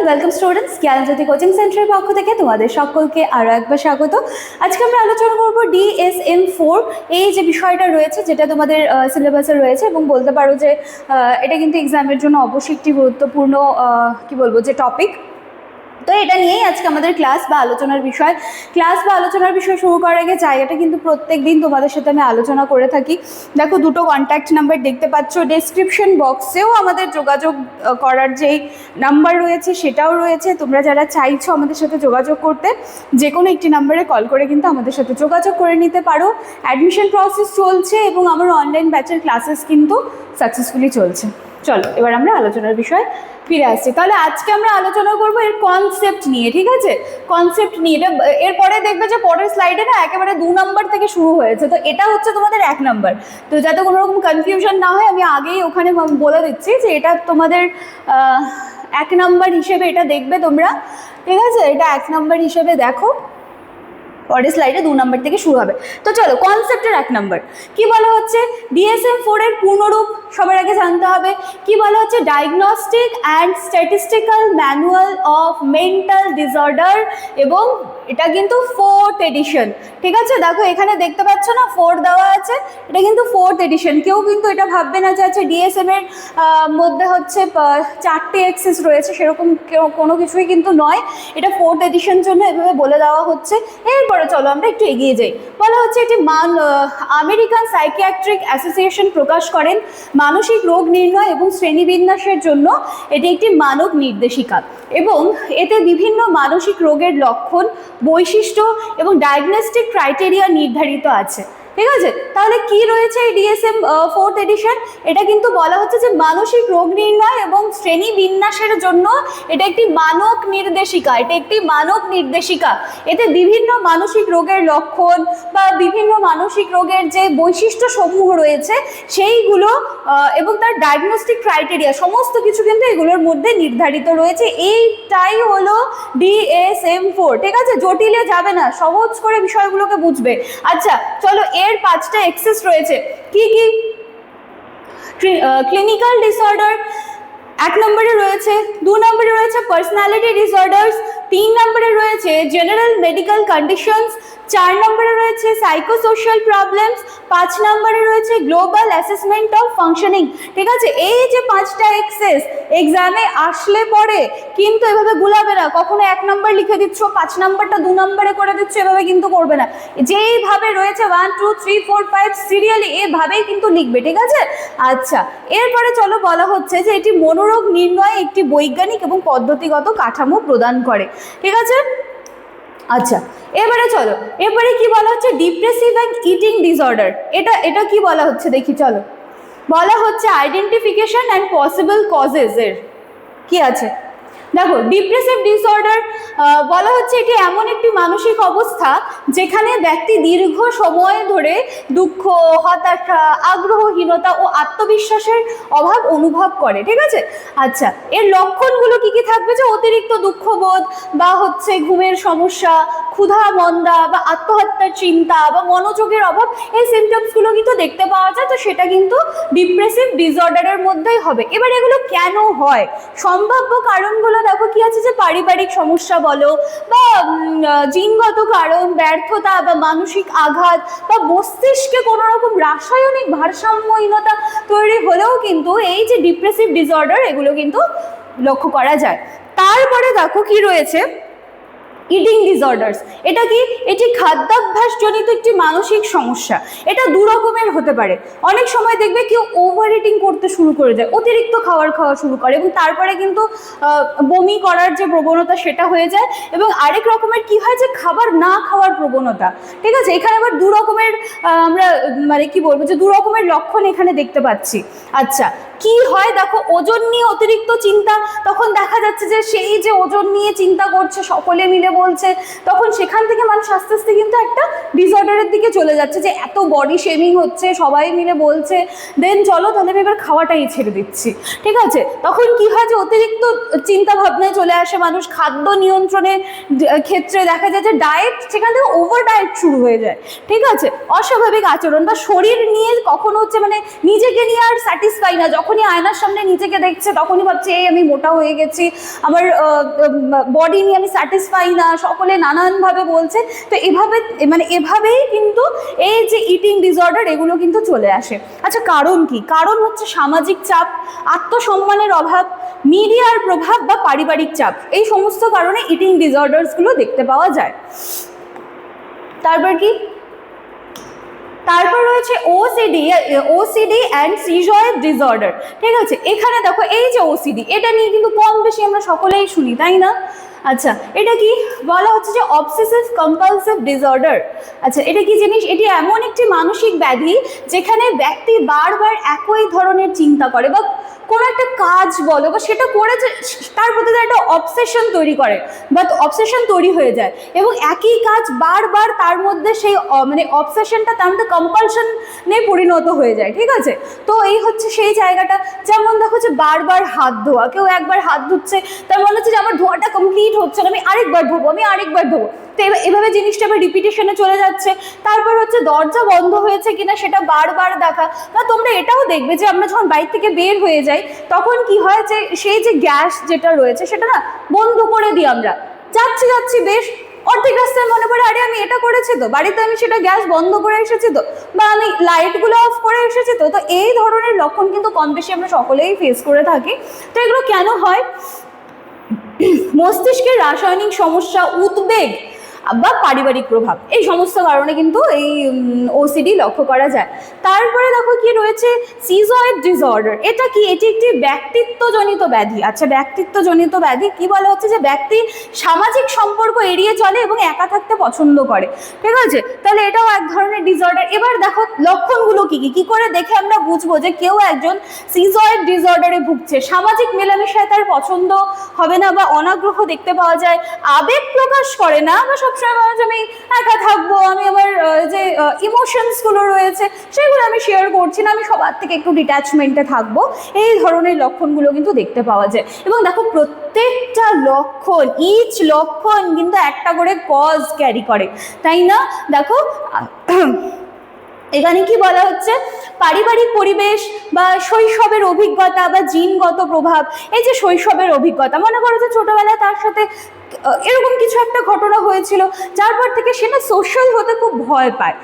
Welcome students, জ্ঞানজ্যোতি coaching সেন্টারের পক্ষ থেকে তোমাদের সকলকে আরও একবার স্বাগত। আজকে আমরা আলোচনা করব DSM-4 এই যে বিষয়টা রয়েছে, যেটা তোমাদের সিলেবাসে রয়েছে এবং বলতে পারো যে এটা কিন্তু এক্সামের জন্য অবশ্যই একটি গুরুত্বপূর্ণ কি বলবো যে টপিক। তো এটা নিয়েই আজকে আমাদের ক্লাস বা আলোচনার বিষয় শুরু করার আগে জায়গাটা কিন্তু প্রত্যেক দিন তোমাদের সাথে আমি আলোচনা করে থাকি। দেখো, দুটো কন্ট্যাক্ট নাম্বার দেখতে পাচ্ছ, ডেসক্রিপশন বক্সেও আমাদের যোগাযোগ করার যেই নাম্বার রয়েছে সেটাও রয়েছে। তোমরা যারা চাইছো আমাদের সাথে যোগাযোগ করতে, যে কোনো একটি নাম্বারে কল করে কিন্তু আমাদের সাথে যোগাযোগ করে নিতে পারো। অ্যাডমিশন প্রসেস চলছে এবং আমার অনলাইন ব্যাচের ক্লাসেস কিন্তু সাকসেসফুলি চলছে। চলো এবার আমরা আলোচনার বিষয় ফিরে আসছি। তাহলে আজকে আমরা আলোচনা করবো এর কনসেপ্ট নিয়ে, ঠিক আছে? কনসেপ্ট নিয়ে এটা এরপরে দেখবে যে পরের স্লাইডে না একেবারে 2 নম্বর থেকে শুরু হয়েছে, তো এটা হচ্ছে তোমাদের 1 নম্বর। তো যাতে কোনো রকম কনফিউশন না হয় আমি আগেই ওখানে বলে দিচ্ছি যে এটা তোমাদের 1 নম্বর হিসেবে এটা দেখবে তোমরা, ঠিক আছে? এটা 1 নম্বর হিসেবে দেখো, পরের স্লাইডে 2 নম্বর থেকে শুরু হবে। তো চলো, কনসেপ্টের 1 নম্বর কি বলা হচ্ছে, DSM-4 এর পূর্ণরূপ সবার আগে জানতে হবে। কি বলা হচ্ছে, diagnostic and statistical manual of mental disorder, এবং এটা কিন্তু 4th এডিশন, ঠিক আছে? দেখো এখানে দেখতে পাচ্ছ না 4 দেওয়া আছে, এটা কিন্তু 4th এডিশন। কেউ কিন্তু এটা ভাববে না যে আছে DSM এর মধ্যে হচ্ছে 4টে এক্সেস রয়েছে, সেরকম কোনো কিছুই কিন্তু নয়। এটা 4th এডিশন জন্য এভাবে বলে দেওয়া হচ্ছে। এরপরে চলো আমরা একটু এগিয়ে যাই। বলা হচ্ছে এটি আমেরিকান সাইকিয়াট্রিক অ্যাসোসিয়েশন প্রকাশ করেন মানসিক রোগ নির্ণয় এবং শ্রেণীবিন্যাসের জন্য এটি একটি মানক নির্দেশিকা, এবং এতে বিভিন্ন মানসিক রোগের লক্ষণ, বৈশিষ্ট্য এবং ডায়াগনস্টিক ক্রাইটেরিয়া নির্ধারিত আছে, ঠিক আছে? তাহলে কি রয়েছে এই DSM-4th এডিশন? এটা কিন্তু বলা হচ্ছে যে মানসিক রোগ নির্ণয় এবং শ্রেণী বিন্যাসের জন্য এটা একটি মানক নির্দেশিকা, এতে বিভিন্ন মানসিক রোগের লক্ষণ বা বিভিন্ন মানসিক রোগের যে বৈশিষ্ট্য সমূহ রয়েছে সেইগুলো এবং তার ডায়াগনস্টিক ক্রাইটেরিয়া সমস্ত কিছু কিন্তু এগুলোর মধ্যে নির্ধারিত রয়েছে। এইটাই হলো DSM-4, ঠিক আছে? জটিলে যাবে না, সহজ করে বিষয়গুলোকে বুঝবে। আচ্ছা চলো, এর 5টা এক্সেস রয়েছে। কি কি? ক্লিনিক্যাল ডিসঅর্ডার 1 নম্বরে রয়েছে, 2 নম্বরে রয়েছে পার্সোনালিটি ডিসঅর্ডার্স, 3 নম্বরে রয়েছে জেনারেল মেডিকেল কন্ডিশনস, 4 নম্বরে রয়েছে সাইকোসোশিয়াল প্রবলেমস, 5 নম্বরে রয়েছে গ্লোবাল অ্যাসেসমেন্ট অফ ফাংশনিং, ঠিক আছে? এই যে 5টা এক্সেস এক্সামে আসলে পরে কিন্তু এভাবে গুলাবে না, কখনো 1 নম্বর লিখে দিচ্ছ, 5 নম্বরটা 2 নম্বরে করে দিচ্ছ, এভাবে কিন্তু করবে না। যেইভাবে রয়েছে 1 2 3 4 5 সিরিয়ালি এভাবেই কিন্তু লিখবে, ঠিক আছে? আচ্ছা, এরপরে চলো বলা হচ্ছে যে এটি মনোরোগ নির্ণয়ে একটি বৈজ্ঞানিক এবং পদ্ধতিগত কাঠামো প্রদান করে, ঠিক আছে? আচ্ছা এবারে চলো, এবারে কি বলা হচ্ছে, ডিপ্রেসিভ অ্যান্ড ইটিং ডিসঅর্ডার। এটা কি বলা হচ্ছে দেখি, চলো। বলা হচ্ছে আইডেন্টিফিকেশন অ্যান্ড পসিবল কজেস এর কি আছে। দেখো, ডিপ্রেসিভ ডিসঅর্ডার বলা হচ্ছে এটি এমন একটি মানসিক অবস্থা যেখানে ব্যক্তি দীর্ঘ সময় ধরে দুঃখ, হতাশা, আগ্রহহীনতা ও আত্মবিশ্বাসের অভাব অনুভব করে, ঠিক আছে? আচ্ছা, এর লক্ষণগুলো কি কি থাকবে, যে অতিরিক্ত দুঃখবোধ বা হচ্ছে ঘুমের সমস্যা, ক্ষুধা মন্দা বা আত্মহত্যার চিন্তা বা মনোযোগের অভাব, এই সিমটমসগুলো কিন্তু দেখতে পাওয়া যায়। তো সেটা কিন্তু ডিপ্রেসিভ ডিসঅর্ডারের মধ্যেই হবে। এবার এগুলো কেন হয়, সম্ভাব্য কারণগুলো দেখো কি আছে, যে পারিবারিক সমস্যা বলো বা জিনগত কারণ, ব্যর্থতা বা মানসিক আঘাত বা মস্তিষ্কে কোনো রকম রাসায়নিক ভারসাম্যহীনতা তৈরি হলেও কিন্তু এই যে ডিপ্রেসিভ ডিসঅর্ডার এগুলো কিন্তু লক্ষ্য করা যায়। তারপরে দেখো কি রয়েছে, ইটিং ডিসঅর্ডার্স। এটা কি? এটি খাদ্যাভ্যাস জনিত একটি মানসিক সমস্যা। এটা 2 রকমের হতে পারে। অনেক সময় দেখবে কেউ ওভার ইটিং করতে শুরু করে দেয়, অতিরিক্ত খাওয়া শুরু করে এবং তারপরে কিন্তু বমি করার যে প্রবণতা সেটা হয়ে যায়। এবং আরেক রকমের কি হয়, যে খাবার না খাওয়ার প্রবণতা, ঠিক আছে? এখানে আবার 2 রকমের আমরা মানে কি বলবো, যে 2 রকমের লক্ষণ এখানে দেখতে পাচ্ছি। আচ্ছা, কি হয় দেখো, ওজন নিয়ে অতিরিক্ত চিন্তা, তখন দেখা যাচ্ছে যে সেই যে ওজন নিয়ে চিন্তা করছে, সকলে মিলে বলছে, তখন সেখান থেকে মানুষ আস্তে আস্তে কিন্তু একটা ডিসঅর্ডারের দিকে চলে যাচ্ছে, যে এত বডি শেমিং হচ্ছে, সবাই মিলে বলছে, দেন চলো তাহলে আমি এবার খাওয়াটাই ছেড়ে দিচ্ছি, ঠিক আছে? তখন কি হয়, যে অতিরিক্ত চিন্তা ভাবনায় চলে আসে মানুষ। খাদ্য নিয়ন্ত্রণের ক্ষেত্রে দেখা যায় যে ডায়েট, সেখান থেকে ওভার ডায়েট শুরু হয়ে যায়, ঠিক আছে? অস্বাভাবিক আচরণ বা শরীর নিয়ে কখনো হচ্ছে মানে নিজেকে নিয়ে আর স্যাটিসফাই না, যখন যখনই আয়নার সামনে নিজেকে দেখছে তখনই ভাবছে এই আমি মোটা হয়ে গেছি, আমার বডি নিয়ে আমি স্যাটিসফাই না, সকলে নানানভাবে বলছে। তো এভাবেই কিন্তু এই যে ইটিং ডিসঅর্ডার এগুলো কিন্তু চলে আসে। আচ্ছা, কারণ কি? কারণ হচ্ছে সামাজিক চাপ, আত্মসম্মানের অভাব, মিডিয়ার প্রভাব বা পারিবারিক চাপ, এই সমস্ত কারণে ইটিং ডিসঅর্ডারসগুলো দেখতে পাওয়া যায়। তারপর রয়েছে ওসিডি অ্যান্ড সিজয়েড ডিসঅর্ডার। ঠিক আছে, এখানে দেখো এই যে ওসিডি, এটা নিয়ে কিন্তু কম বেশি আমরা সকলেই শুনি, তাই না? আচ্ছা, এটা কি বলা হচ্ছে যে অবসেসিভ কম্পালসিভ ডিসঅর্ডার। আচ্ছা, এটা কি জিনিস? এটি এমন একটি মানসিক ব্যাধি যেখানে ব্যক্তি বারবার একই ধরনের চিন্তা করে বা কোনো একটা কাজ বলো বা সেটা করেছে তার প্রতি একটা অবসেশন তৈরি করে বা অবসেশন তৈরি হয়ে যায় এবং একই কাজ বারবার তার মধ্যে সেই অবসেশনটা তার মধ্যে কম্পালশনে পরিণত হয়ে যায়। ঠিক আছে, তো এই হচ্ছে সেই জায়গাটা। যেমন দেখো যে বারবার হাত ধোয়া, কেউ একবার হাত ধুচ্ছে, তার মনে হচ্ছে যে আমার ধোয়াটা কমপ্লিট হচ্ছে না, আমি আরেকবার ধোবো। তো এভাবে জিনিসটা আবার রিপিটেশনে চলে যাচ্ছে। তারপর হচ্ছে দরজা বন্ধ হয়েছে কিনা সেটা বারবার দেখা। বা তোমরা এটাও দেখবে যে আমরা যখন বাইরে থেকে বের হয়ে যাই তখন কি হয় যে সেই যে গ্যাস যেটা রয়েছে সেটা না বন্ধ করে দিই, আমরা যাচ্ছি বেশ অর্ধেক রাস্তায় মনে পড়ে আরে আমি এটা করেছি তো, বাড়িতে আমি সেটা গ্যাস বন্ধ করে এসেছি তো, বা আমি লাইটগুলো অফ করে এসেছি তো। তো এই ধরনের লক্ষণ কিন্তু কম বেশি আমরা সকলেই ফেস করে থাকি। তো এগুলো কেন হয়? মস্তিষ্কের রাসায়নিক সমস্যা, উদ্বেগ বা পারিবারিক প্রভাব, এই সমস্ত কারণে কিন্তু এই ওসিডি লক্ষ্য করা যায়। তারপরে দেখো কি রয়েছে সিজয়েড ডিসঅর্ডার। এটা কি? এটি একটি ব্যক্তিত্বজনিত ব্যাধি। আচ্ছা, ব্যক্তিত্বজনিত ব্যাধি কি বলা হচ্ছে? যে ব্যক্তি সামাজিক সম্পর্ক এড়িয়ে চলে এবং একা থাকতে পছন্দ করে। ঠিক আছে, তাহলে এটাও এক ধরনের ডিসঅর্ডার। এবার দেখো লক্ষণগুলো কি করে দেখে আমরা বুঝবো যে কেউ একজন সিজয়েড ডিসঅর্ডারে ভুগছে? সামাজিক মেলামেশায় তার পছন্দ হবে না বা অনাগ্রহ দেখতে পাওয়া যায়, আবেগ প্রকাশ করে না বা সবসময় আমি একা থাকবো, আমি আমার যে ইমোশনসগুলো রয়েছে সেগুলো আমি শেয়ার করছি না, আমি সবার থেকে একটু ডিট্যাচমেন্টে থাকবো, এই ধরনের লক্ষণগুলো কিন্তু দেখতে পাওয়া যায়। এবং দেখো প্রত্যেকটা লক্ষণ, ইচ লক্ষণ কিন্তু একটা করে কজ ক্যারি করে, তাই না? দেখো এখানে কি বলা হচ্ছে? পারিবারিক পরিবেশ বা শৈশবের অভিজ্ঞতা বা জিনগত প্রভাব। এই যে শৈশবের অভিজ্ঞতা, মনে করো যে ছোটবেলায় তার সাথে এরকম কিছু একটা ঘটনা হয়েছিল যার পর থেকে সে না সোশ্যাল হতে খুব ভয় পায়,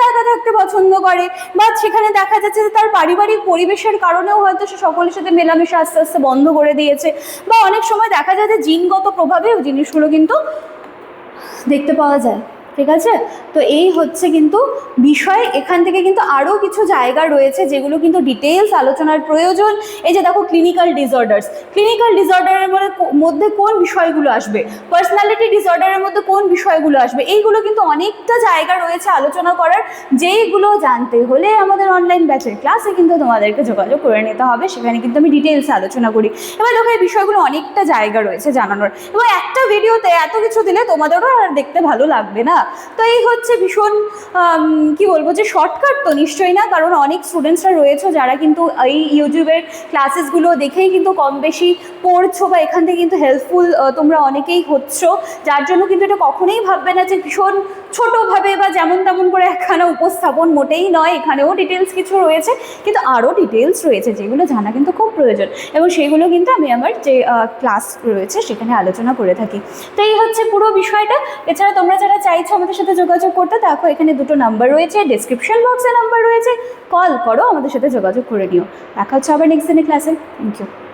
একা থাকতে পছন্দ করে, বা সেখানে দেখা যাচ্ছে যে তার পারিবারিক পরিবেশের কারণেও হয়তো সে সকলের সাথে মেলামেশা আস্তে আস্তে বন্ধ করে দিয়েছে। বা অনেক সময় দেখা যায় যে জিনগত প্রভাবেও জিনিসগুলো কিন্তু দেখতে পাওয়া যায়। ঠিক আছে, তো এই হচ্ছে কিন্তু বিষয়। এখান থেকে কিন্তু আরও কিছু জায়গা রয়েছে যেগুলো কিন্তু ডিটেলস আলোচনার প্রয়োজন। এই যে দেখো ক্লিনিক্যাল ডিসঅর্ডারের মধ্যে কোন বিষয়গুলো আসবে, পার্সোনালিটি ডিসঅর্ডারের মধ্যে কোন বিষয়গুলো আসবে, এইগুলো কিন্তু অনেকটা জায়গা রয়েছে আলোচনা করার, যেইগুলো জানতে হলে আমাদের অনলাইন ব্যাচের ক্লাসে কিন্তু তোমাদেরকে যোগাযোগ করে নিতে হবে, সেখানে কিন্তু আমি ডিটেলস আলোচনা করি। এবার দেখো এই বিষয়গুলো অনেকটা জায়গা রয়েছে জানানোর, এবং একটা ভিডিওতে এত কিছু দিলে তোমাদেরও আর দেখতে ভালো লাগবে না। তো এই হচ্ছে ভীষণ কি বলবো যে শর্টকাট তো নিশ্চয়ই না, কারণ অনেক স্টুডেন্টসরা রয়েছে যারা কিন্তু এই ইউটিউবের ক্লাসেসগুলো দেখেই কিন্তু কম বেশি পড়ছো বা এখান থেকে কিন্তু হেল্পফুল তোমরা অনেকেই হচ্ছ, যার জন্য কিন্তু এটা কখনোই ভাববে না যে ভীষণ ছোটোভাবে বা যেমন তেমন করে একখানা উপস্থাপন, মোটেই নয়। এখানেও ডিটেলস কিছু রয়েছে, কিন্তু আরও ডিটেলস রয়েছে যেগুলো জানা কিন্তু খুব প্রয়োজন, এবং সেগুলো কিন্তু আমি আমার যে ক্লাস রয়েছে সেখানে আলোচনা করে থাকি। তো এই হচ্ছে পুরো বিষয়টা। এছাড়া তোমরা যারা চাইছো আমাদের সাথে যোগাযোগ করতে, দেখো এখানে দুটো নাম্বার রয়েছে, ডেসক্রিপশন বক্সে নাম্বার রয়েছে, কল করো, আমাদের সাথে যোগাযোগ করে নিও। দেখা হচ্ছে আবার নেক্সট দিনের ক্লাসে। Thank you.